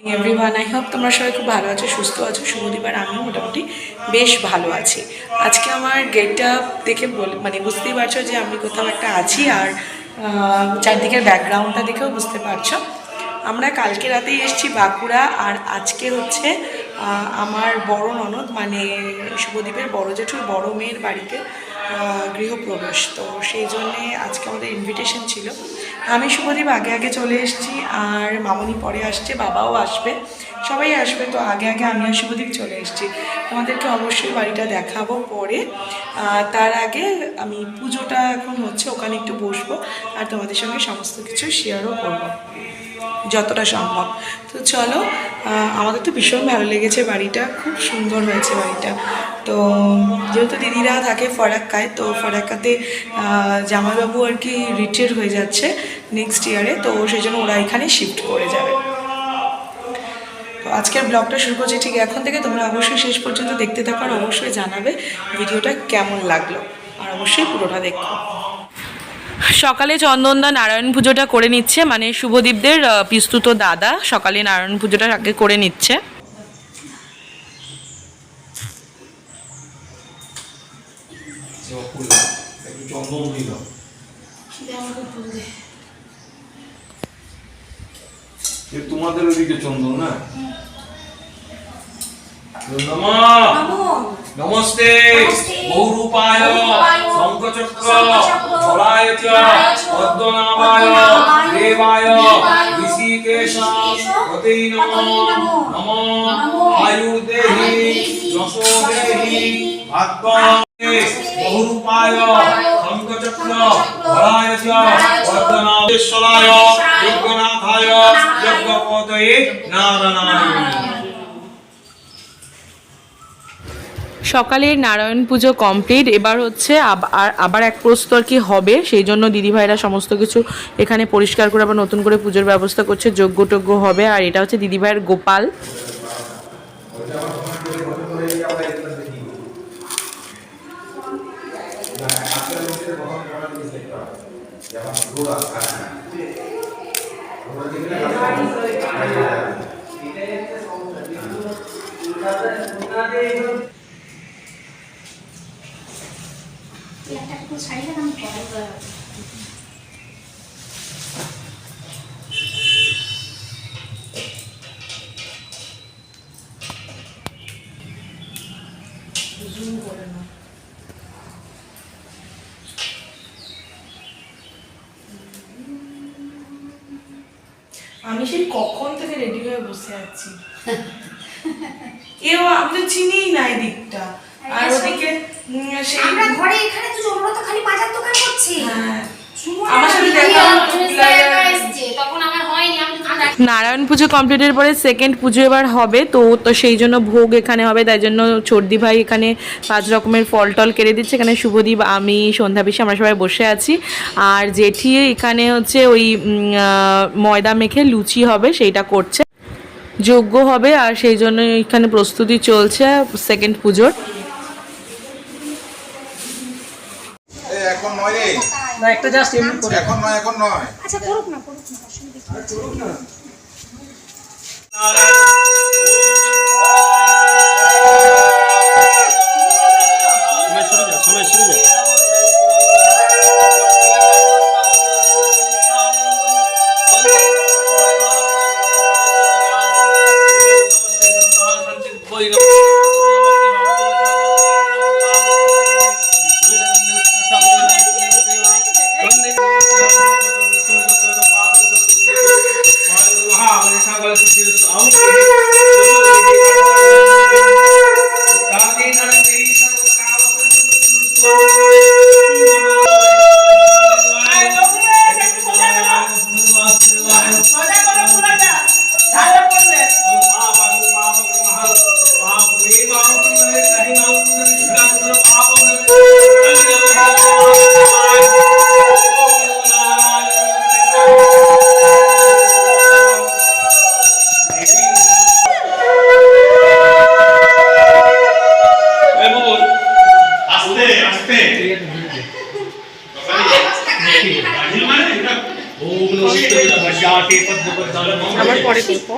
Everyone, I hope তোমরা সবাই খুব ভালো আছো, সুস্থ আছো। শুভদীপ আর আমিও মোটামুটি বেশ ভালো আছি। আজকে আমার গেটটা দেখে বুঝতেই পারছো যে আমি কোথাও একটা আছি, আর চারদিকের ব্যাকগ্রাউন্ডটা দেখেও বুঝতে পারছো। আমরা কালকে রাতেই এসেছি বাঁকুড়া, আর আজকে হচ্ছে আমার বড় ননদ মানে শুভদীপের বড় জেঠুর বড় মেয়ের বাড়িতে গৃহপ্রবেশ। তো সেই জন্যে আজকে আমাদের ইনভিটেশন ছিল। আমি শুভদীপ আগে আগে চলে এসেছি, আর মামনি পরে আসছে, বাবাও আসবে, সবাই আসবে। তো আগে আগে আমি আর শুভদীপ চলে এসেছি। তোমাদেরকে অবশ্যই বাড়িটা দেখাবো পরে। তার আগে আমি পুজোটা এখন হচ্ছে, ওখানে একটু বসবো আর তোমাদের সঙ্গে সমস্ত কিছু শেয়ারও করবো যতটা সম্ভব। তো চলো, আমাদের তো ভীষণ ভালো লেগেছে বাড়িটা, খুব সুন্দর হয়েছে বাড়িটা। তো যেহেতু দিদিরা থাকে ফরাক্কায়, তো ফরাক্কাতে জামাইবাবু আর কি রিটায়ার হয়ে যাচ্ছে নেক্সট ইয়ারে, তো সেই জন্য ওরা এখানে শিফট করে যাবে। তো আজকের ব্লগটা শুরু করছি ঠিক এখন থেকে। তোমরা অবশ্যই শেষ পর্যন্ত দেখতে থাকো, আর অবশ্যই জানাবে ভিডিওটা কেমন লাগলো, আর অবশ্যই পুরোটা দেখো। সকালে চন্দনদা নারায়ণ পুজোটা করে নিচ্ছে, মানে শুভদীপদের পিস্তুত দাদা সকালে নারায়ণ পুজোটা আগে করে নিচ্ছে। তোমাদের ওদিকে চন্দন না? নমস্তে গৌরূপায় শঙ্খচক্র ধরায় চ পদ্মনাভায় দেবায় ঋষিকেশায় নমো নমো আয়ুর্দেহি যশোদেহি ভাগ্যে গৌরূপায় শঙ্খচক্র ধরায় চ পদ্মনাভেশ্বরায় যজ্ঞনাথায় যজ্ঞপতয়ে নারায়ণ। সকালের নারায়ণ পুজো কমপ্লিট। এবার হচ্ছে আবার এক প্রস্তর কি হবে, সেই জন্য দিদিভাইরা সমস্ত কিছু এখানে পরিষ্কার করে আবার নতুন করে পুজোর ব্যবস্থা করছে, যজ্ঞ হবে। আর এটা হচ্ছে দিদিভাইয়ের গোপাল। আমি সেই কখন থেকে রেডি হয়ে বসে আছি, এও আমি তো চিনিই না এই দিকটা। আর ওদিকে সেই আমরা ঘরে এখানে তো জমরত খালি বাজার দোকান করছি। হ্যাঁ, আমার সাথে দেখা এসেছে তখন আমার হয়নি। আমি নারায়ণ পুজো কমপ্লিটের পরে সেকেন্ড পুজো এবার হবে, তো সেই জন্য ভোগ এখানে হবে। তাই জন্য চর্দি ভাই এখানে 5 রকমের ফল টল কেড়ে দিচ্ছে। এখানে শুভদীপ, আমি, সন্ধ্যা পিসি আমরা সবাই বসে আছি। আর জেঠি এখানে হচ্ছে ওই ময়দা মেখে লুচি হবে, সেইটা করছে, যজ্ঞ হবে। আর সেই জন্য এখানে প্রস্তুতি চলছে সেকেন্ড পুজোর। এখন নয় রে, না একটা জাস্ট এমনি করে, এখন নয়। আচ্ছা করুক না অসুবিধা নেই। আবার পরে করবো।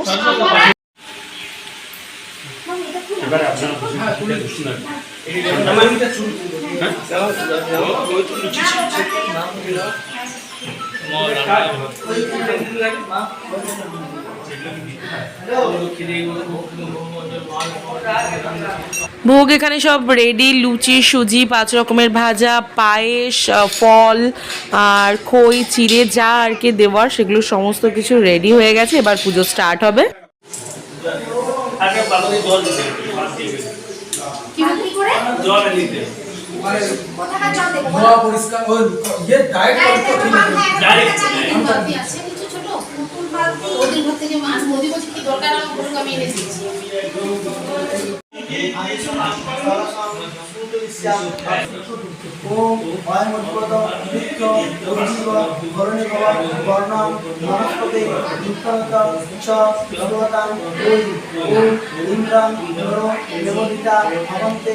ভোগ এখানে সব রেডি, লুচি, সুজি, 5 রকমের ভাজা, পায়েস, ফল আর খই চিড়ে যা আর কি দেওয়ার সেগুলো সমস্ত কিছু রেডি হয়ে গেছে। এবার পুজো স্টার্ট হবে। কি করে জল নিতে কোথাকার জল দেবো ধোয়া পরিষ্কার ও ইয়ে ডাইরেক্ট ডাইরেক্ট আছে কিছু ছোট পুতুল বালতি ওদের ঘর থেকে মাছ মোদি বলছে কি দরকার আমার বলুক আমি এনে দিচ্ছি ওম অয়মদ্ভূত নিত্য উজ্জীব ধরণী ভব বর্ণম নমস্পতে নিত্যনত চ ভগবতাং ওই ওম ইন্দ্রং নরো দেবদিতা ভবন্তে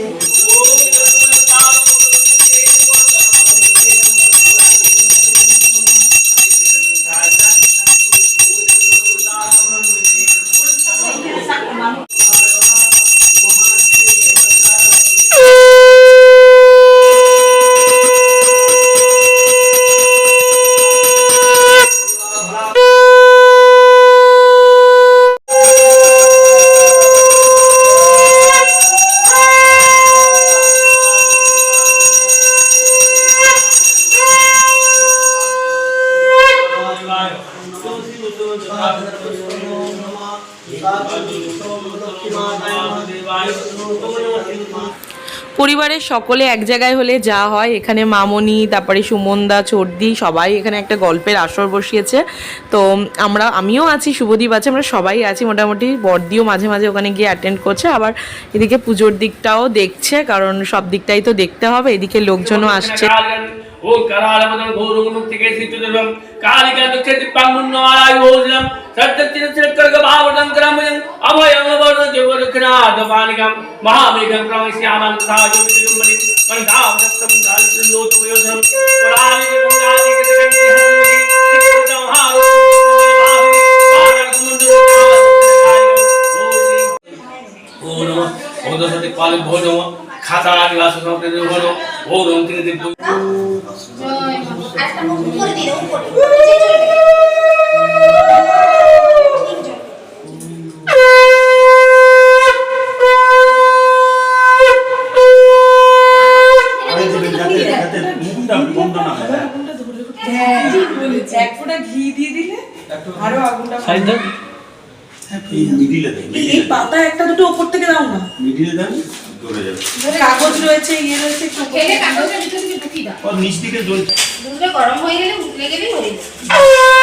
পরিবারের সকলে এক জায়গায় হলে যা হয়, এখানে মামনি, তারপরে সুমনদা, চর্দি সবাই এখানে একটা গল্পের আসর বসিয়েছে। তো আমিও আছি, শুভদীপ আছে, আমরা সবাই আছি মোটামুটি। বড়দিও মাঝে মাঝে ওখানে গিয়ে অ্যাটেন্ড করছে, আবার এদিকে পুজোর দিকটাও দেখছে, কারণ সব দিকটাই তো দেখতে হবে। এদিকে লোকজনও আসছে। ও কালালবদন গৌরমুক্তি কেসিতুদম কালিকা দুঃখে দিপাঙ্গুন্নমালায় ভোজনম সত্যচির চিরকর্গ ভাবদং গ্রাময়ং অভয়ং বর্ণ জবরখনাদ পানিকম মহামেঘং প্রমশ্যামং সাজুবিতুমনি মন্দাম দত্তম দালিলোত বয়োধম পরালিক গঙ্গাদি কতকন্তি হনুমতি সিদ্ধম হারো ও নমঃ ওদসতি পালে ভোজম খাতা গ্লাস সবতে ভোজম ও রং থেকে দেব জয় মা আজটা মুখ করে দিও উপরে এক ফোঁটা ঘি দিয়ে দিলে আরো আগুনটা মিডিলে দেন এই পাতা একটা দুটো উপর থেকে দাও না, মিডিলে দেন ধরে যাবে কাগজ রয়েছে, ইয়ে রয়েছে, একটু উপর খেলে থেকে দাও। কাগজের ভিতর থেকে ঢুকি দাও আর নিচ দিকে জল দুধটা গরম হয়ে গেলে উঠলে গেলেই হয়ে যাবে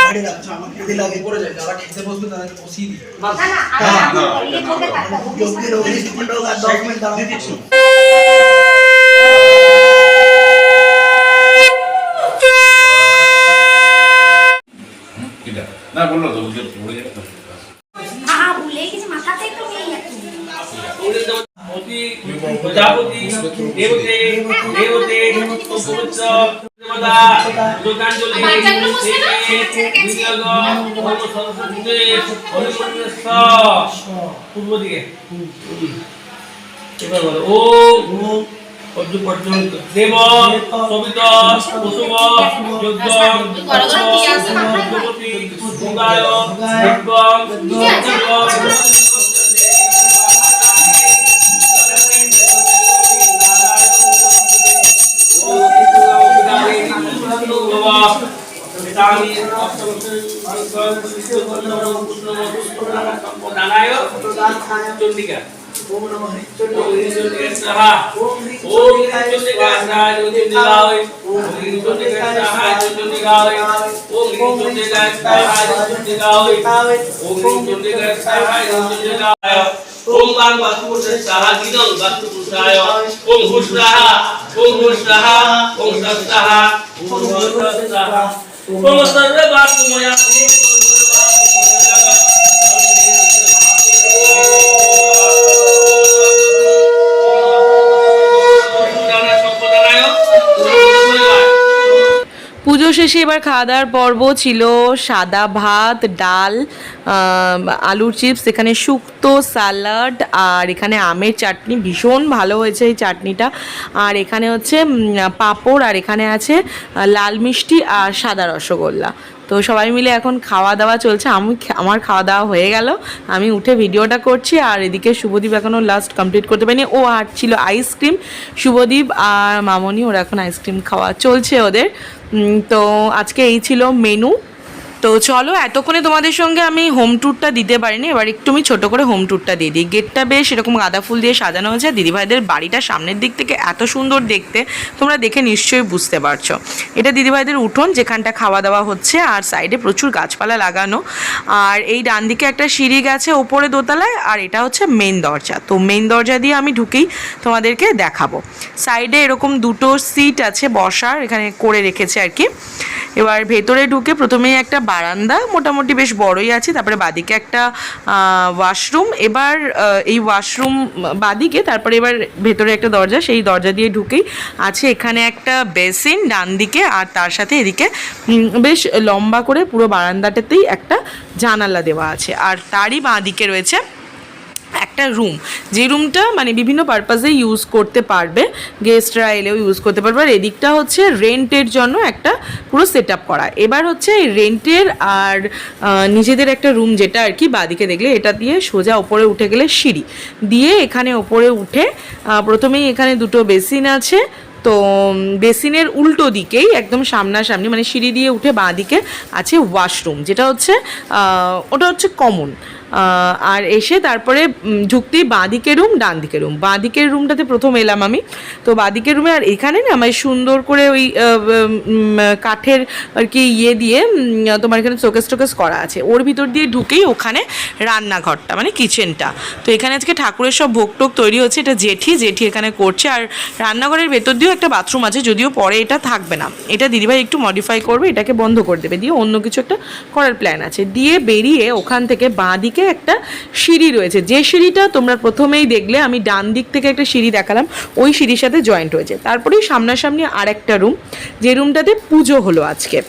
বাড়ি রাখছো আমার খেতে লাগে পড়ে যায় যারা খেতে বসবে তাদেরকে বসিয়ে দিই না না আর ইয়ে করতে পারবো যোগ্যের অগ্নি কুণ্ডল আর 10 মিনিট দাঁড়াতে দিচ্ছ না বললো তো যে পড়ে যাবে ভুলে গেছি মাথাতেই তো নেই এখন প্রজাপতি দেবতে দেবতে পুত্র দেবতা যোগাঞ্জলি বাচ্চাগুলো বসে না, বিনিয়োগ ওম সরস্বতীতে হরিমন্দিরস্য পূর্ব দিকে এবার বলো ওম অর্ধ পর্যন্ত দেব সবিত কুসুম যজ্ঞ দেবতী গঙ্গায় চন্ডিকা ওম নমঃ ओम बाण वास्तुपुरुषाय गीतं वास्तुपुरुषाय ओम हुष्राः ओम हुष्राः ओम सत्ताः ओम सत्ताः ओम सर्ववास्तुमया পুজো শেষে এবার খাওয়া দাওয়ার পর্ব ছিল। সাদা ভাত, ডাল, আলুর চিপস, এখানে শুক্তো, স্যালাড, আর এখানে আমের চাটনি, ভীষণ ভালো হয়েছে এই চাটনিটা। আর এখানে হচ্ছে পাঁপড়, আর এখানে আছে লাল মিষ্টি আর সাদা রসগোল্লা। তো সবাই মিলে এখন খাওয়া দাওয়া চলছে। আমার খাওয়া দাওয়া হয়ে গেল, আমি উঠে ভিডিওটা করছি। আর এদিকে শুভদীপ এখনও লাস্ট কমপ্লিট করতে পারেনি, ও আর ছিল আইসক্রিম। শুভদীপ আর মামনি ওরা এখন আইসক্রিম খাওয়া চলছে ওদের। তো আজকে এই ছিল মেনু। তো চলো, এতক্ষণে তোমাদের সঙ্গে আমি হোম ট্যুরটা দিতে পারিনি, এবার একটু আমি ছোটো করে হোম ট্যুরটা দিয়ে দিই। গেটটা বেশ এরকম গাঁদা ফুল দিয়ে সাজানো হয়েছে। দিদিভাইদের বাড়িটা সামনের দিক থেকে এত সুন্দর দেখতে, তোমরা দেখে নিশ্চয়ই বুঝতে পারছো। এটা দিদিভাইদের উঠোন, যেখানটা খাওয়া দাওয়া হচ্ছে, আর সাইডে প্রচুর গাছপালা লাগানো। আর এই ডান দিকে একটা সিঁড়ি গেছে ওপরে দোতলায়, আর এটা হচ্ছে মেন দরজা। তো মেন দরজা দিয়ে আমি ঢুকেই তোমাদেরকে দেখাবো। সাইডে এরকম দুটো সিট আছে বসার, এখানে করে রেখেছে আর কি। এবার ভেতরে ঢুকে প্রথমেই একটা বারান্দা, মোটামুটি বেশ বড়ই আছে। তারপরে বাদিকে একটা ওয়াশরুম। এবার এই ওয়াশরুম বাদিকে, তারপরে এবার ভেতরে একটা দরজা, সেই দরজা দিয়ে ঢুকেই আছে এখানে একটা বেসিন ডান দিকে, আর তার সাথে এদিকে বেশ লম্বা করে পুরো বারান্দাটাতেই একটা জানালা দেওয়া আছে। আর তারই বাঁদিকে রয়েছে একটা রুম, যে রুমটা মানে বিভিন্ন পারপাসে ইউজ করতে পারবে, গেস্টরা এলেও ইউজ করতে পারবে। আর এদিকটা হচ্ছে রেন্টের জন্য একটা পুরো সেট আপ করা। এবার হচ্ছে রেন্টের আর নিজেদের একটা রুম, যেটা আর কি বাদিকে দেখলে, এটা দিয়ে সোজা ওপরে উঠে গেলে সিঁড়ি দিয়ে এখানে ওপরে উঠে প্রথমেই এখানে দুটো বেসিন আছে। তো বেসিনের উল্টো দিকেই একদম সামনাসামনি, মানে সিঁড়ি দিয়ে উঠে বাঁ দিকে আছে ওয়াশরুম, যেটা হচ্ছে ওটা হচ্ছে কমন। আর এসে তারপরে ঢুকতেই বাঁদিকের রুম, ডান দিকের রুম। বাঁদিকের রুমটাতে প্রথম এলাম আমি। তো বাঁদিকের রুমে, আর এখানে না আমার সুন্দর করে ওই কাঠের আর কি ইয়ে দিয়ে তোমার এখানে শোকেস টোকেস করা আছে। ওর ভিতর দিয়ে ঢুকেই ওখানে রান্নাঘরটা, মানে কিচেনটা। তো এখানে আজকে ঠাকুরের সব ভোগ টোগ তৈরি হচ্ছে, এটা জেঠি এখানে করছে। আর রান্নাঘরের ভেতর দিয়েও একটা বাথরুম আছে, যদিও পরে এটা থাকবে না, এটা দিদিভাই একটু মডিফাই করবে, এটাকে বন্ধ করে দেবে, দিয়ে অন্য কিছু একটা করার প্ল্যান আছে। দিয়ে বেরিয়ে ওখান থেকে বাঁদিকে একটা সিঁড়ি রয়েছে, যে সিঁড়িটা তোমরা প্রথমেই দেখলে, আমি ডান দিক থেকে একটা সিঁড়ি দেখালাম, ওই সিঁড়ির সাথে জয়েন্ট হয়েছে। তারপরেই সামনাসামনি আর একটা রুম, যে রুমটাতে পুজো হলো আজকে।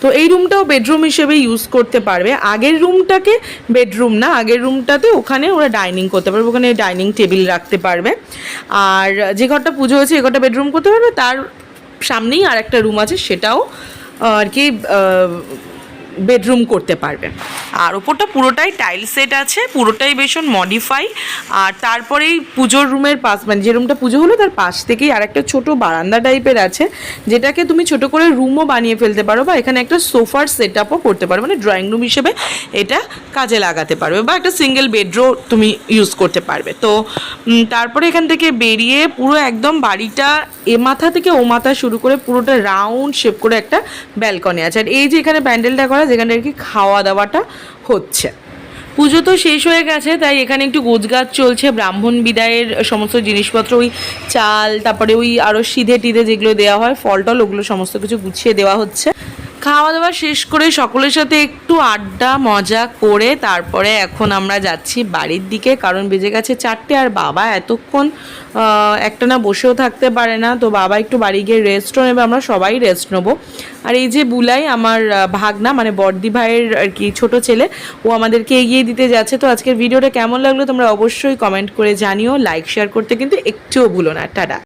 তো এই রুমটাও বেডরুম হিসেবে ইউজ করতে পারবে। আগের রুমটাকে বেডরুম না, আগের রুমটাতে ওখানে ওরা ডাইনিং করতে পারবে, ওখানে ডাইনিং টেবিল রাখতে পারবে। আর যে ঘরটা পুজো হয়েছে, এ ঘরটা বেডরুম করতে পারবে। তার সামনেই আর একটা রুম আছে, সেটাও আর কি বেডরুম করতে পারবে। আর ওপরটা পুরোটাই টাইল সেট আছে, পুরোটাই ভীষণ মডিফাই। আর তারপরেই পুজোর রুমের পাশ, মানে যে রুমটা পুজো হলো তার পাশ থেকেই আর একটা ছোটো বারান্দা টাইপের আছে, যেটাকে তুমি ছোট করে রুমও বানিয়ে ফেলতে পারো, বা এখানে একটা সোফার সেট আপও করতে পারো, মানে ড্রয়িং রুম হিসেবে এটা কাজে লাগাতে পারবে, বা একটা সিঙ্গেল বেডরুম তুমি ইউজ করতে পারবে। তো তারপরে এখান থেকে বেরিয়ে পুরো একদম বাড়িটা এ মাথা থেকে ও মাথা শুরু করে পুরোটা রাউন্ড শেপ করে একটা ব্যালকনি আছে। আর এই যে এখানে প্যান্ডেলটা করা, যেখানে আর কি খাওয়া দাওয়াটা হচ্ছে। পুজো তো শেষ হয়ে গেছে, তাই এখানে একটু গোছগাছ চলছে, ব্রাহ্মণ বিদায়ের সমস্ত জিনিসপত্র, ওই চাল, তারপরে ওই আরও সিধে টিধে যেগুলো দেওয়া হয়, ফল টল, ওগুলো সমস্ত কিছু গুছিয়ে দেওয়া হচ্ছে। খাওয়া দাওয়া শেষ করে সকলের সাথে একটু আড্ডা মজা করে তারপরে এখন আমরা যাচ্ছি বাড়ির দিকে, কারণ বেজে গেছে 4টে। আর বাবা এতক্ষণ একটা না বসেও থাকতে পারে না, তো বাবা একটু বাড়ি গিয়ে রেস্টও নেবে, আমরা সবাই রেস্ট নেবো। আর এই যে বুলাই, আমার ভাগনা, মানে বড়দি ভাইয়ের আর কি ছোটো ছেলে, ও আমাদেরকে এগিয়ে দিতে যাচ্ছে। তো আজকের ভিডিওটা কেমন লাগলো তোমরা অবশ্যই কমেন্ট করে জানিও, লাইক শেয়ার করতে কিন্তু একটুও ভুলো না। টাটা।